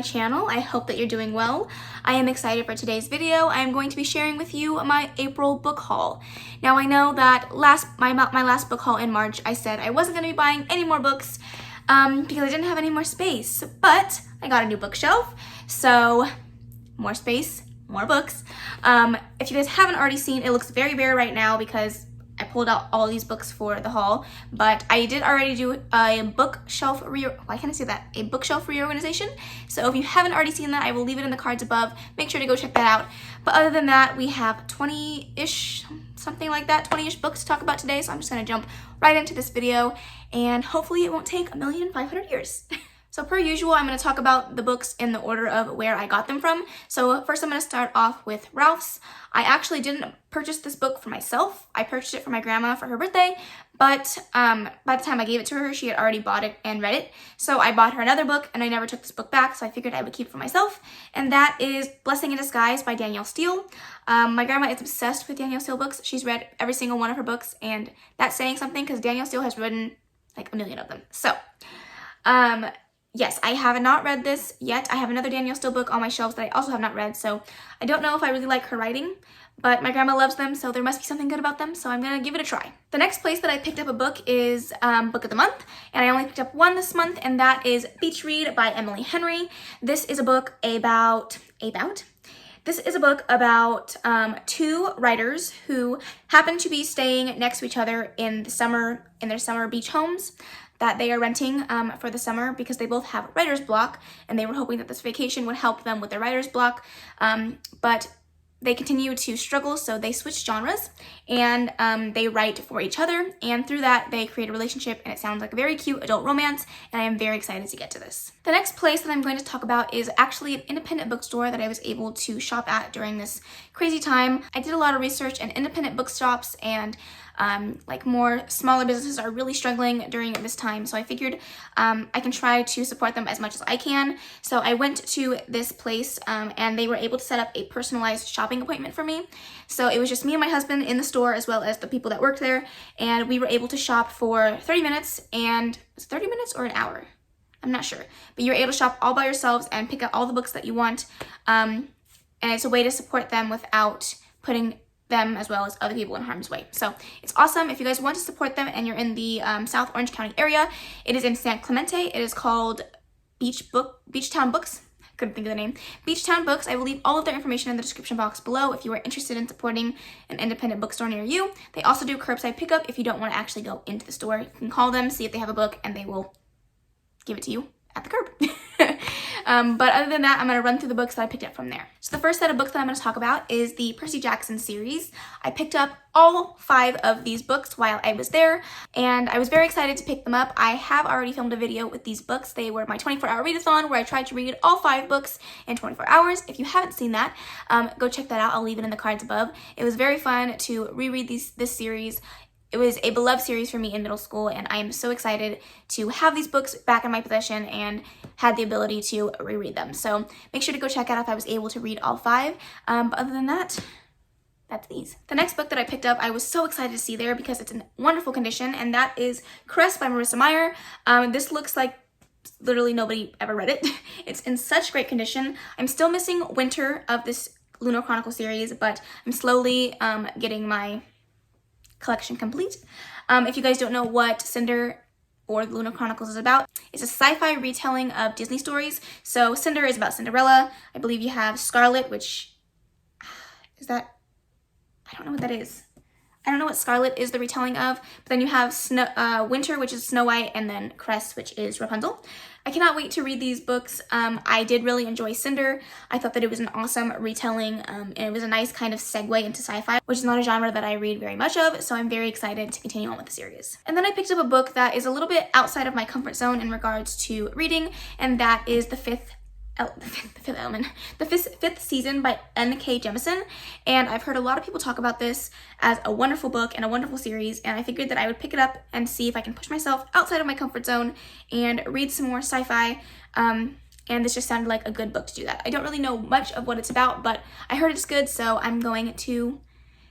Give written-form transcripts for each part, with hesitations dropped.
channel. I hope that you're doing well. I am excited for today's video. I am going to be sharing with you my April book haul. Now I know that my last book haul in March, I said I wasn't going to be buying any more books because I didn't have any more space, but I got a new bookshelf, so more space, more books. If you guys haven't already seen, it looks very bare right now because I pulled out all these books for the haul, but I did already do a bookshelf reorganization. So if you haven't already seen that, I will leave it in the cards above. Make sure to go check that out. But other than that, we have 20-ish, something like that, 20-ish books to talk about today. So I'm just gonna jump right into this video and hopefully it won't take 1,500,000 years. So per usual, I'm going to talk about the books in the order of where I got them from. So first I'm going to start off with Ralph's. I actually didn't purchase this book for myself. I purchased it for my grandma for her birthday, but by the time I gave it to her, she had already bought it and read it. So I bought her another book and I never took this book back, so I figured I would keep it for myself. And that is Blessing in Disguise by Danielle Steele. My grandma is obsessed with Danielle Steele books. She's read every single one of her books, and that's saying something because Danielle Steele has written like 1,000,000 of them. So, yes, I have not read this yet. I have another Danielle Steele book on my shelves that I also have not read, so I don't know if I really like her writing, but my grandma loves them, so there must be something good about them, so I'm going to give it a try. The next place that I picked up a book is Book of the Month, and I only picked up one this month, and that is Beach Read by Emily Henry. This is a book about two writers who happen to be staying next to each other in their summer beach homes that they are renting for the summer because they both have writer's block, and they were hoping that this vacation would help them with their writer's block, but they continue to struggle, so they switch genres and they write for each other, and through that they create a relationship, and it sounds like a very cute adult romance, and I am very excited to get to this. The next place that I'm going to talk about is actually an independent bookstore that I was able to shop at during this crazy time. I did a lot of research, and independent bookshops and like more smaller businesses are really struggling during this time, so I figured I can try to support them as much as I can. So I went to this place and they were able to set up a personalized shopping appointment for me. So it was just me and my husband in the store as well as the people that worked there, and we were able to shop for 30 minutes, and was it 30 minutes or an hour? I'm not sure, but you're able to shop all by yourselves and pick out all the books that you want, and it's a way to support them without putting them as well as other people in harm's way. So it's awesome. If you guys want to support them and you're in the South Orange County area, it is in San Clemente. It is called Beachtown Books. Couldn't think of the name. Beachtown Books. I will leave all of their information in the description box below if you are interested in supporting an independent bookstore near you. They also do curbside pickup if you don't want to actually go into the store. You can call them, see if they have a book, and they will give it to you at the curb. But other than that, I'm going to run through the books that I picked up from there. So the first set of books that I'm going to talk about is the Percy Jackson series. I picked up all 5 of these books while I was there, and I was very excited to pick them up. I have already filmed a video with these books. They were my 24-hour readathon where I tried to read all 5 books in 24 hours. If you haven't seen that, go check that out. I'll leave it in the cards above. It was very fun to reread this series. It was a beloved series for me in middle school, and I am so excited to have these books back in my possession and had the ability to reread them. So make sure to go check out if I was able to read all 5. But other than that, that's these. The next book that I picked up, I was so excited to see there because it's in wonderful condition, and that is Cress by Marissa Meyer. This looks like literally nobody ever read it. It's in such great condition. I'm still missing Winter of this Lunar Chronicle series, but I'm slowly getting my collection complete. If you guys don't know what Cinder or the Lunar Chronicles is about, it's a sci-fi retelling of Disney stories. So Cinder is about Cinderella. I believe you have Scarlet, which is that, I don't know what that is. I don't know what Scarlet is the retelling of, but then you have Winter, which is Snow White, and then Cress, which is Rapunzel. I cannot wait to read these books. I did really enjoy Cinder. I thought that it was an awesome retelling, and it was a nice kind of segue into sci-fi, which is not a genre that I read very much of, so I'm very excited to continue on with the series. And then I picked up a book that is a little bit outside of my comfort zone in regards to reading, and that is The Fifth Season by N.K. Jemisin, and I've heard a lot of people talk about this as a wonderful book and a wonderful series, and I figured that I would pick it up and see if I can push myself outside of my comfort zone and read some more sci-fi, and this just sounded like a good book to do that. I don't really know much of what it's about, but I heard it's good, so I'm going to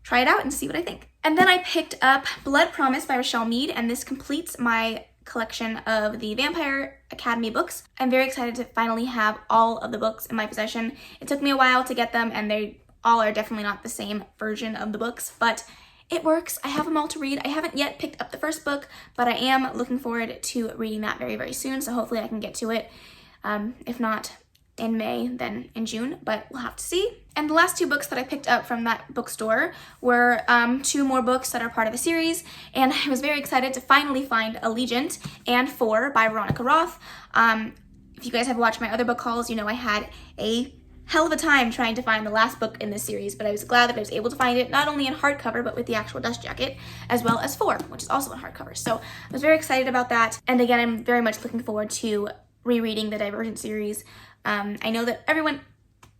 try it out and see what I think. And then I picked up Blood Promise by Rochelle Mead, and this completes my collection of the Vampire Academy books. I'm very excited to finally have all of the books in my possession. It took me a while to get them, and they all are definitely not the same version of the books, but it works. I have them all to read. I haven't yet picked up the first book, but I am looking forward to reading that very, very soon, so hopefully I can get to it. If not in May, then in June, but we'll have to see. And the last 2 books that I picked up from that bookstore were 2 more books that are part of a series, and I was very excited to finally find Allegiant and 4 by Veronica Roth. If you guys have watched my other book hauls, you know I had a hell of a time trying to find the last book in this series, but I was glad that I was able to find it not only in hardcover, but with the actual dust jacket, as well as 4, which is also in hardcover. So I was very excited about that, and again, I'm very much looking forward to rereading the Divergent series. I know that everyone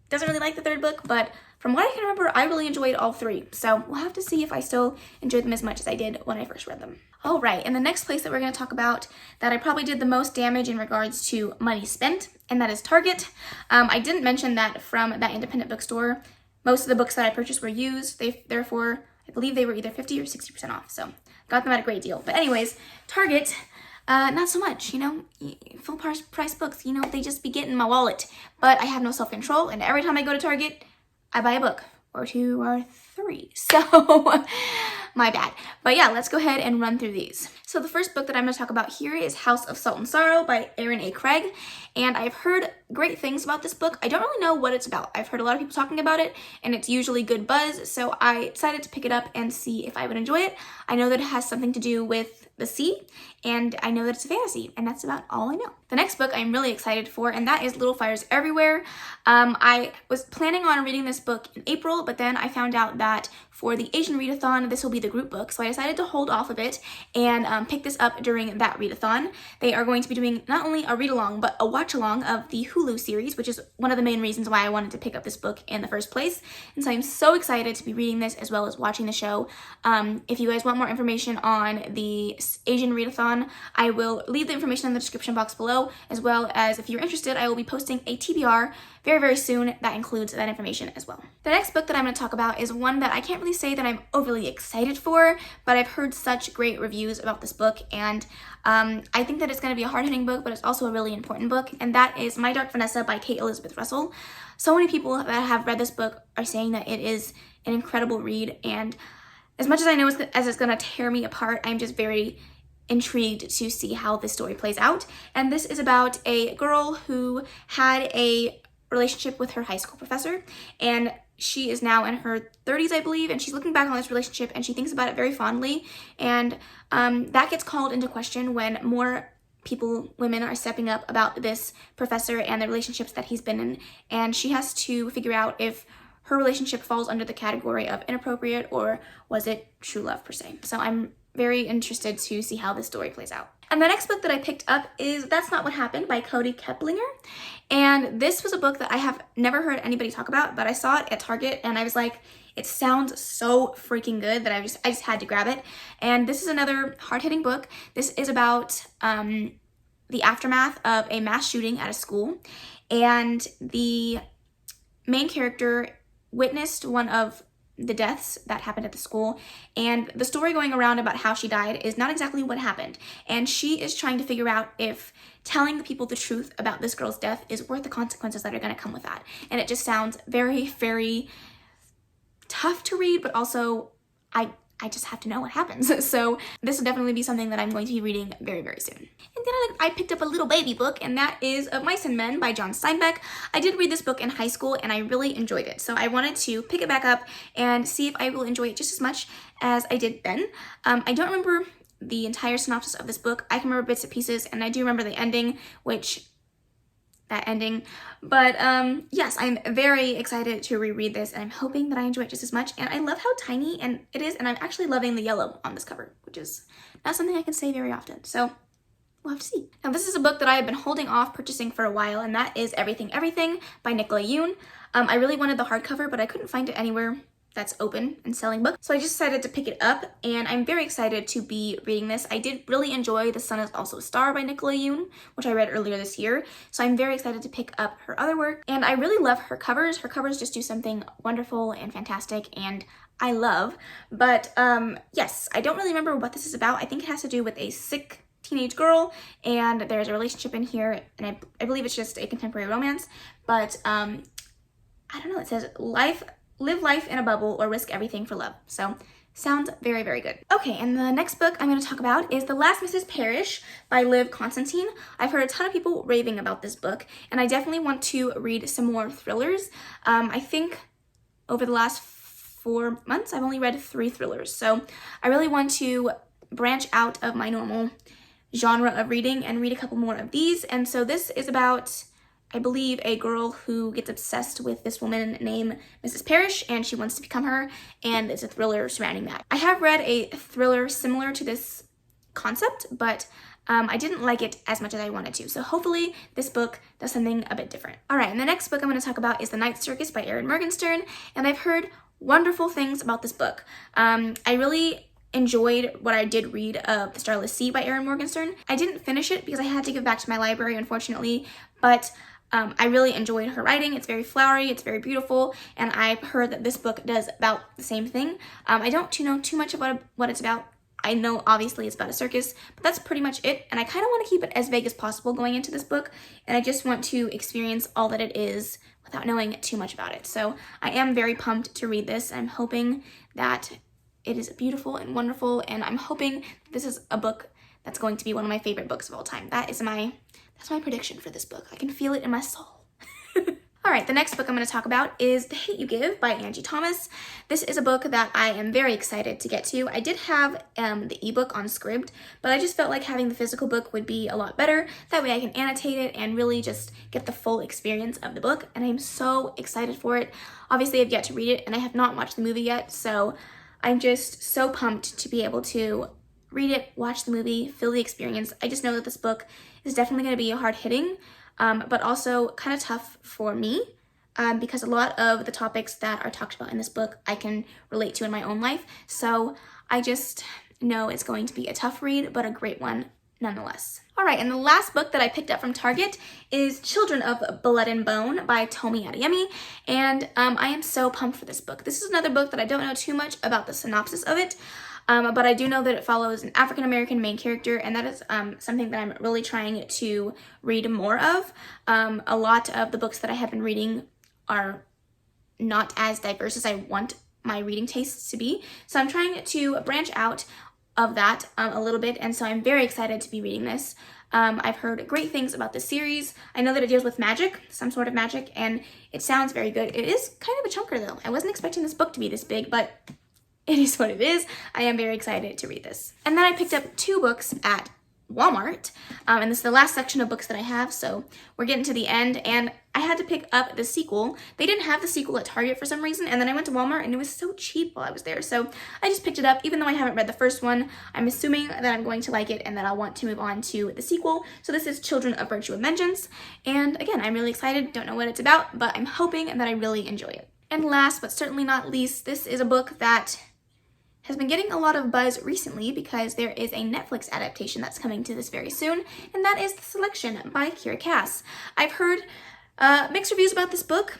doesn't really like the 3rd book, but from what I can remember, I really enjoyed all 3. So we'll have to see if I still enjoyed them as much as I did when I first read them. All right, and the next place that we're going to talk about that I probably did the most damage in regards to money spent, and that is Target. I didn't mention that from that independent bookstore, most of the books that I purchased were used. Therefore, I believe they were either 50 or 60% off, so got them at a great deal. But anyways, Target, not so much, you know, full price books, you know, they just be getting my wallet. But I have no self-control, and every time I go to Target, I buy a book, or 2 or 3. So, my bad. But yeah, let's go ahead and run through these. So the first book that I'm going to talk about here is House of Salt and Sorrow by Erin A. Craig. And I've heard great things about this book. I don't really know what it's about. I've heard a lot of people talking about it, and it's usually good buzz. So I decided to pick it up and see if I would enjoy it. I know that it has something to do with the sea, and I know that it's a fantasy, and that's about all I know. The next book I'm really excited for, and that is Little Fires Everywhere. I was planning on reading this book in April, but then I found out that for the Asian ReadAthon, this will be the group book, so I decided to hold off of it and pick this up during that ReadAthon. They are going to be doing not only a read-along, but a watch-along of the Hulu series, which is one of the main reasons why I wanted to pick up this book in the first place. And so I'm so excited to be reading this as well as watching the show. If you guys want more information on the Asian ReadAthon, I will leave the information in the description box below, as well as if you're interested, I will be posting a TBR very, very soon that includes that information as well. The next book that I'm going to talk about is one that I can't really say that I'm overly excited for, but I've heard such great reviews about this book, and I think that it's going to be a hard-hitting book, but it's also a really important book, and that is My Dark Vanessa by Kate Elizabeth Russell. So many people that have read this book are saying that it is an incredible read, and as much as I know it's going to tear me apart, I'm just very intrigued to see how this story plays out. And this is about a girl who had a relationship with her high school professor, and she is now in her 30s, I believe, and she's looking back on this relationship and she thinks about it very fondly, and that gets called into question when more women are stepping up about this professor and the relationships that he's been in, and she has to figure out if her relationship falls under the category of inappropriate or was it true love per se. So I'm very interested to see how this story plays out. And the next book that I picked up is That's Not What Happened by Cody Keplinger. And this was a book that I have never heard anybody talk about, but I saw it at Target and I was like, it sounds so freaking good that I just had to grab it. And this is another hard-hitting book. This is about the aftermath of a mass shooting at a school. And the main character witnessed one of the deaths that happened at the school, and the story going around about how she died is not exactly what happened, and she is trying to figure out if telling the people the truth about this girl's death is worth the consequences that are going to come with that. And it just sounds very, very tough to read, but also I just have to know what happens. So this will definitely be something that I'm going to be reading very, very soon. And then I picked up a little baby book, and that is Of Mice and Men by John Steinbeck. I did read this book in high school, and I really enjoyed it. So I wanted to pick it back up and see if I will enjoy it just as much as I did then. I don't remember the entire synopsis of this book. I can remember bits and pieces, and I do remember the ending, but yes, I'm very excited to reread this, and I'm hoping that I enjoy it just as much. And I love how tiny it is, and I'm actually loving the yellow on this cover, which is not something I can say very often, so we'll have to see. Now this is a book that I have been holding off purchasing for a while, and that is Everything Everything by Nicola Yoon. I really wanted the hardcover, but I couldn't find it anywhere that's open and selling books, so I just decided to pick it up, and I'm very excited to be reading this. I did really enjoy The Sun Is Also a Star by Nicola Yoon, which I read earlier this year, so I'm very excited to pick up her other work, and I really love her covers. Her covers just do something wonderful and fantastic, and I love. But yes, I don't really remember what this is about. I think it has to do with a sick teenage girl, and there's a relationship in here, and I believe it's just a contemporary romance, but I don't know, it says live life in a bubble or risk everything for love. So sounds very, very good. Okay, and the next book I'm going to talk about is The Last Mrs. Parrish by Liv Constantine. I've heard a ton of people raving about this book, and I definitely want to read some more thrillers. I think over the last 4 months, I've only read 3 thrillers, so I really want to branch out of my normal genre of reading and read a couple more of these. And so this is about, I believe, a girl who gets obsessed with this woman named Mrs. Parrish, and she wants to become her, and it's a thriller surrounding that. I have read a thriller similar to this concept, but I didn't like it as much as I wanted to, so hopefully this book does something a bit different. All right, and the next book I'm going to talk about is The Night Circus by Erin Morgenstern, and I've heard wonderful things about this book. I really enjoyed what I did read of The Starless Sea by Erin Morgenstern. I didn't finish it because I had to give it back to my library, unfortunately, but I really enjoyed her writing. It's very flowery, it's very beautiful, and I've heard that this book does about the same thing. I don't know too much about what it's about. I know obviously it's about a circus, but that's pretty much it, and I kind of want to keep it as vague as possible going into this book, and I just want to experience all that it is without knowing too much about it. So I am very pumped to read this. I'm hoping that it is beautiful and wonderful, and I'm hoping this is a book that's going to be one of my favorite books of all time. That's my prediction for this book. I can feel it in my soul. All right, the next book I'm going to talk about is The Hate You Give by Angie Thomas. This is a book that I am very excited to get to. I did have the ebook on Scribd, but I just felt like having the physical book would be a lot better. That way I can annotate it and really just get the full experience of the book, and I'm so excited for it. Obviously, I've yet to read it, and I have not watched the movie yet, so I'm just so pumped to be able to read it, watch the movie, feel the experience. I just know that this book is definitely going to be hard-hitting, but also kind of tough for me because a lot of the topics that are talked about in this book I can relate to in my own life. So I just know it's going to be a tough read, but a great one nonetheless. All right, and the last book that I picked up from Target is Children of Blood and Bone by Tomi Adeyemi, and I am so pumped for this book. This is another book that I don't know too much about the synopsis of it, but I do know that it follows an African-American main character, and that is something that I'm really trying to read more of. A lot of the books that I have been reading are not as diverse as I want my reading tastes to be, so I'm trying to branch out of that a little bit, and so I'm very excited to be reading this. I've heard great things about this series. I know that it deals with magic, some sort of magic, and it sounds very good. It is kind of a chunker though. I wasn't expecting this book to be this big, but it is what it is. I am very excited to read this. And then I picked up 2 books at Walmart, and this is the last section of books that I have, so we're getting to the end, and I had to pick up the sequel. They didn't have the sequel at Target for some reason, and then I went to Walmart and it was so cheap while I was there, so I just picked it up. Even though I haven't read the first one, I'm assuming that I'm going to like it and that I'll want to move on to the sequel. So this is Children of Virtue and Vengeance, and again, I'm really excited. Don't know what it's about, but I'm hoping that I really enjoy it. And last but certainly not least, this is a book that has been getting a lot of buzz recently because there is a Netflix adaptation that's coming to this very soon, and that is The Selection by Kira Cass. I've heard mixed reviews about this book.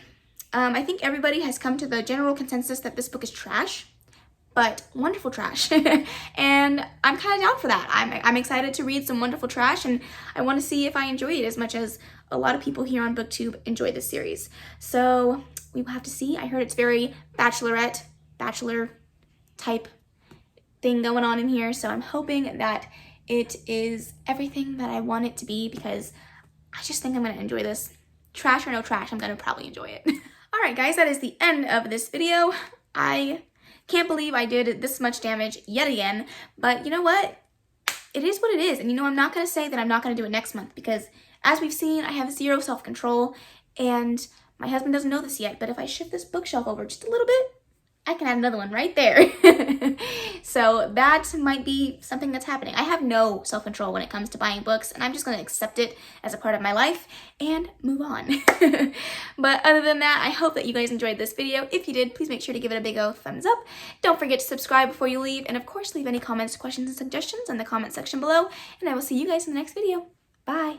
I think everybody has come to the general consensus that this book is trash, but wonderful trash. And I'm kind of down for that. I'm excited to read some wonderful trash, and I want to see if I enjoy it as much as a lot of people here on BookTube enjoy this series. So we will have to see. I heard it's very bachelor type thing going on in here, so I'm hoping that it is everything that I want it to be because I just think I'm going to enjoy this. Trash or no trash, I'm going to probably enjoy it. All right, guys, that is the end of this video. I can't believe I did this much damage yet again, but you know what? It is what it is, and you know I'm not going to say that I'm not going to do it next month because as we've seen, I have 0 self-control, and my husband doesn't know this yet, but if I shift this bookshelf over just a little bit, I can add another one right there. So that might be something that's happening. I have no self-control when it comes to buying books, and I'm just going to accept it as a part of my life and move on. But other than that, I hope that you guys enjoyed this video. If you did, please make sure to give it a big old thumbs up. Don't forget to subscribe before you leave, and of course, leave any comments, questions, and suggestions in the comment section below, and I will see you guys in the next video. Bye!